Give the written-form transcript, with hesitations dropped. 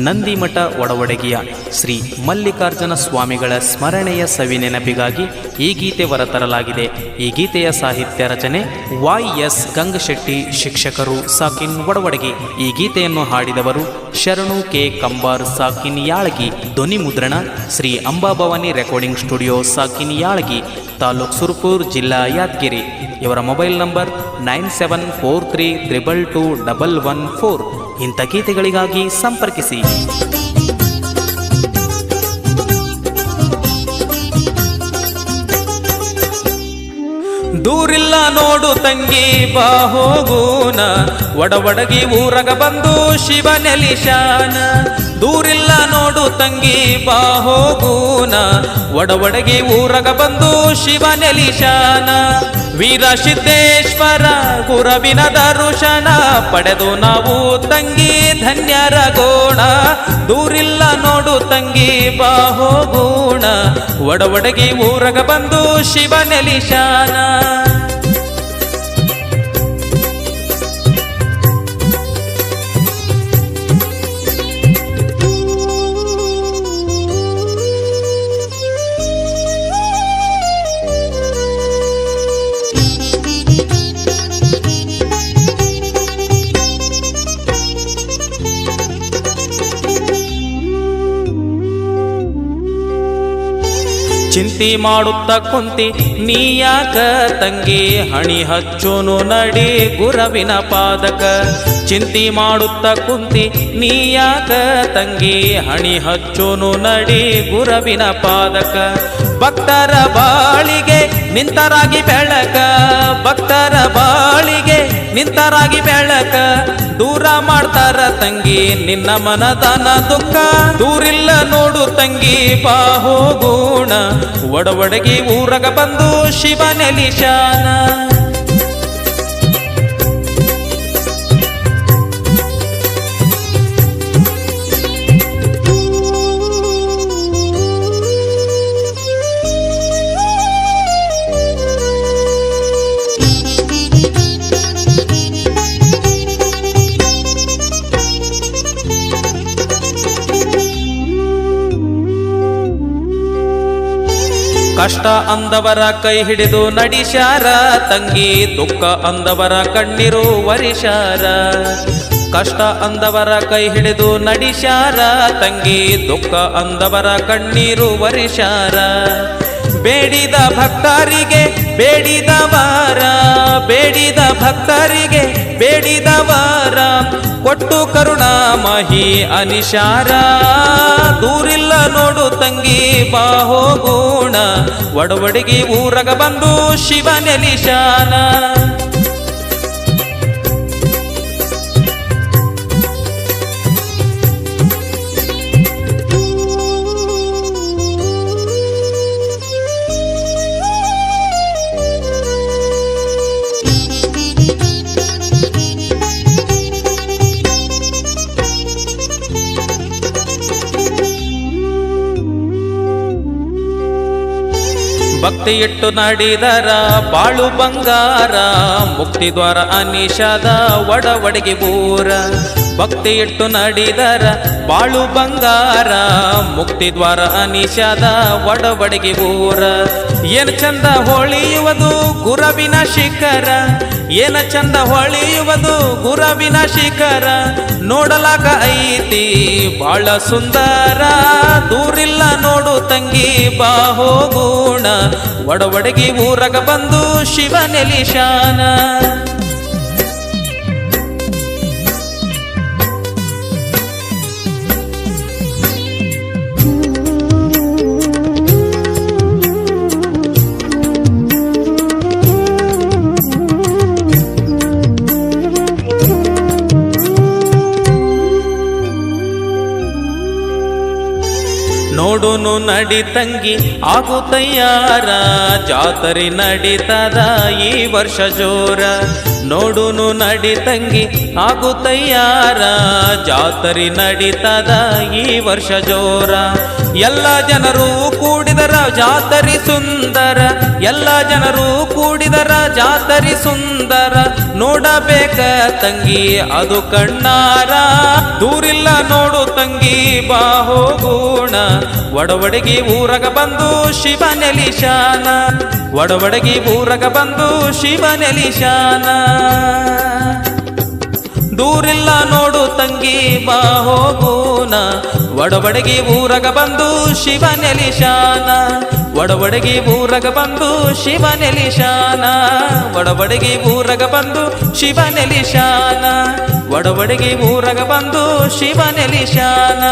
ನಂದಿಮಠ ಒಡವಡಗಿಯ ಶ್ರೀ ಮಲ್ಲಿಕಾರ್ಜುನ ಸ್ವಾಮಿಗಳ ಸ್ಮರಣೆಯ ಸವಿನೆನಪಿಗಾಗಿ ಈ ಗೀತೆ ಹೊರತರಲಾಗಿದೆ. ಈ ಗೀತೆಯ ಸಾಹಿತ್ಯ ರಚನೆ YS ಗಂಗಶೆಟ್ಟಿ, ಶಿಕ್ಷಕರು ಸಾಕಿನ್ ಒಡವಡಗಿ. ಈ ಗೀತೆಯನ್ನು ಹಾಡಿದವರು ಶರಣು ಕೆ ಕಂಬಾರ್ ಸಾಕಿನ್ ಯಾಳಗಿ. ಧ್ವನಿ ಮುದ್ರಣ ಶ್ರೀ ಅಂಬಾಭವಾನಿ ರೆಕಾರ್ಡಿಂಗ್ ಸ್ಟುಡಿಯೋ ಸಾಕಿನ್ ಯಾಳಗಿ, ತಾಲೂಕ್ ಸುರ್ಪುರ್, ಜಿಲ್ಲಾ ಯಾದಗಿರಿ. ಇವರ ಮೊಬೈಲ್ ನಂಬರ್ 9743322114. ಇಂಥ ಗೀತೆಗಳಿಗಾಗಿ ಸಂಪರ್ಕಿಸಿ. ದೂರಿಲ್ಲ ನೋಡು ತಂಗಿ ಬಾ ಹೋಗೂನ, ಒಡವಡಗಿ ಊರಗ ಬಂದು ಶಿವ ನೆಲಿಶಾನ. ದೂರಿಲ್ಲ ನೋಡು ತಂಗಿ ಬಾ ಹೋಗೂನ, ಒಡವಡಗಿ ಊರಗ ಬಂದು ಶಿವ ನೆಲಿಶಾನ. ವೀರ ಸಿದ್ದೇಶ್ವರ ಗುರವಿನ ದರ್ಶನ ಪಡೆದು ನಾವು ತಂಗಿ ಧನ್ಯರಗೋಣ. ದೂರಿಲ್ಲ ನೋಡು ತಂಗಿ ಬಾ ಹೋಗೂಣ, ಒಡವಡಗಿ ಊರಗ ಬಂದು ಶಿವ ನೆಲಿಶಾನ. ಚಿಂತಿ ಮಾಡುತ್ತ ಕುಂತಿ ನೀಯಾಕ ತಂಗಿ, ಹಣಿ ಹಚ್ಚೋನು ನಡಿ ಗುರವಿನ ಪಾದಕ. ಚಿಂತಿ ಮಾಡುತ್ತ ಕುಂತಿ ನೀಯಾಕ ತಂಗಿ, ಹಣಿ ಹಚ್ಚೋನು ನಡಿ ಗುರವಿನ ಪಾದಕ. ಭಕ್ತರ ಬಾಳಿಗೆ ನಿಂತರಾಗಿ ಬೆಳಕ, ಭಕ್ತರ ಬಾಳಿಗೆ ನಿಂತರಾಗಿ ಬೆಳಕ. ದೂರ ಮಾಡ್ತಾರ ತಂಗಿ ನಿನ್ನ ಮನದನ ದುಃಖ. ದೂರಿಲ್ಲ ನೋಡು ತಂಗಿ ಬಾ ಹೋಗೋಣ, ಒಡವಡಗಿ ಊರಗ ಬಂದು ಶಿವ ನೆಲಿಶಾನ. ಕಷ್ಟ ಅಂದವರ ಕೈ ಹಿಡಿದು ನಡಿಶಾರ ತಂಗಿ, ದುಃಖ ಅಂದವರ ಕಣ್ಣೀರು ವರಿಶಾರ. ಕಷ್ಟ ಅಂದವರ ಕೈ ಹಿಡಿದು ನಡಿಶಾರ ತಂಗಿ, ದುಃಖ ಅಂದವರ ಕಣ್ಣೀರು ವರಿಶಾರ. ಬೇಡಿದ ಭಕ್ತರಿಗೆ ಬೇಡಿದ ವಾರ, ಬೇಡಿದ ಭಕ್ತರಿಗೆ ಬೇಡಿದ ವಾರ. ಕೊಟ್ಟು ಕರುಣಾಮಹಿ ಅನಿಶಾರ. ದೂರಿಲ್ಲ ನೋಡು ತಂಗಿ ಬಾ ಹೋಗೋಣ, ಒಡವಡಗಿ ಊರಗ ಬಂದು ಶಿವ ನೆಲಿಶಾನ. ಭಕ್ತಿ ಇಟ್ಟು ನಡಿದರ ಬಾಳು ಬಂಗಾರ, ಮುಕ್ತಿ ದ್ವಾರ ಅನಿಷಾದ ಒಡವಡಗಿ ಊರ. ಭಕ್ತಿ ಇಟ್ಟು ನಡಿದರ ಬಾಳು ಬಂಗಾರ, ಮುಕ್ತಿ ದ್ವಾರ ಅನಿಷಾದ ಒಡವಡಗಿ ಊರ. ಏನ ಚಂದ ಹೊಳೆಯುವುದು ಗುರವಿನ ಶಿಖರ, ಏನ ಚಂದ ಹೊಳೆಯುವುದು ಗುರವಿನ ಶಿಖರ. ನೋಡಲಾಕ ಐತಿ ಬಾಳ ಸುಂದರ. ದೂರಿಲ್ಲ ನೋಡು ತಂಗಿ ಬಾ ಹೋಗೋಣ, ಒಡವಡಗಿ ಊರಗ ಬಂದು ಶಿವ ನೆಲಿಶಾನ. ನೋಡುನು ನಡಿ ತಂಗಿ ಆಗು ತಯ್ಯಾರ, ಜಾತರಿ ನಡೀತದ ಈ ವರ್ಷ ಜೋರ. ನೋಡುನು ನಡಿ ತಂಗಿ ಆಗು ತಯ್ಯಾರ, ಜಾತರಿ ನಡೀತದ ಈ ವರ್ಷ ಜೋರ. ಎಲ್ಲ ಜನರು ಕೂಡಿದರ ಜಾತರಿ ಸುಂದರ, ಎಲ್ಲ ಜನರು ಕೂಡಿದರ ಜಾತರಿ ಸುಂದರ. ನೋಡಬೇಕ ತಂಗಿ ಅದು ಕಣ್ಣಾರ. ದೂರಿಲ್ಲ ನೋಡು ತಂಗಿ ಬಾ ಹೋಗೋಣ ಒಡವಡಗಿ ಊರಗ ಬಂದು ಶಿವನೆಲಿಶಾನ ಒಡವಡಗಿ ಊರಗ ಬಂದು ಶಿವನೆಲಿಶಾನ ದೂರಿಲ್ಲ ನೋಡು ತಂಗಿ ಬಾ ಹೋಗೋಣ ಒಡವಡಗಿ ಊರಗ ಬಂದು ಶಿವನೆಲಿಶಾನ ಒಡವಡಗಿ ಊರಗ ಬಂದು ಶಿವನೆಲಿಶಾನ ಒಡವಡಗಿ ಊರಗ ಬಂದು ಶಿವನೆಲಿಶಾನ ಒಡವಡಗಿ ಊರಗ ಬಂದು ಶಿವನೆಲಿಶಾನ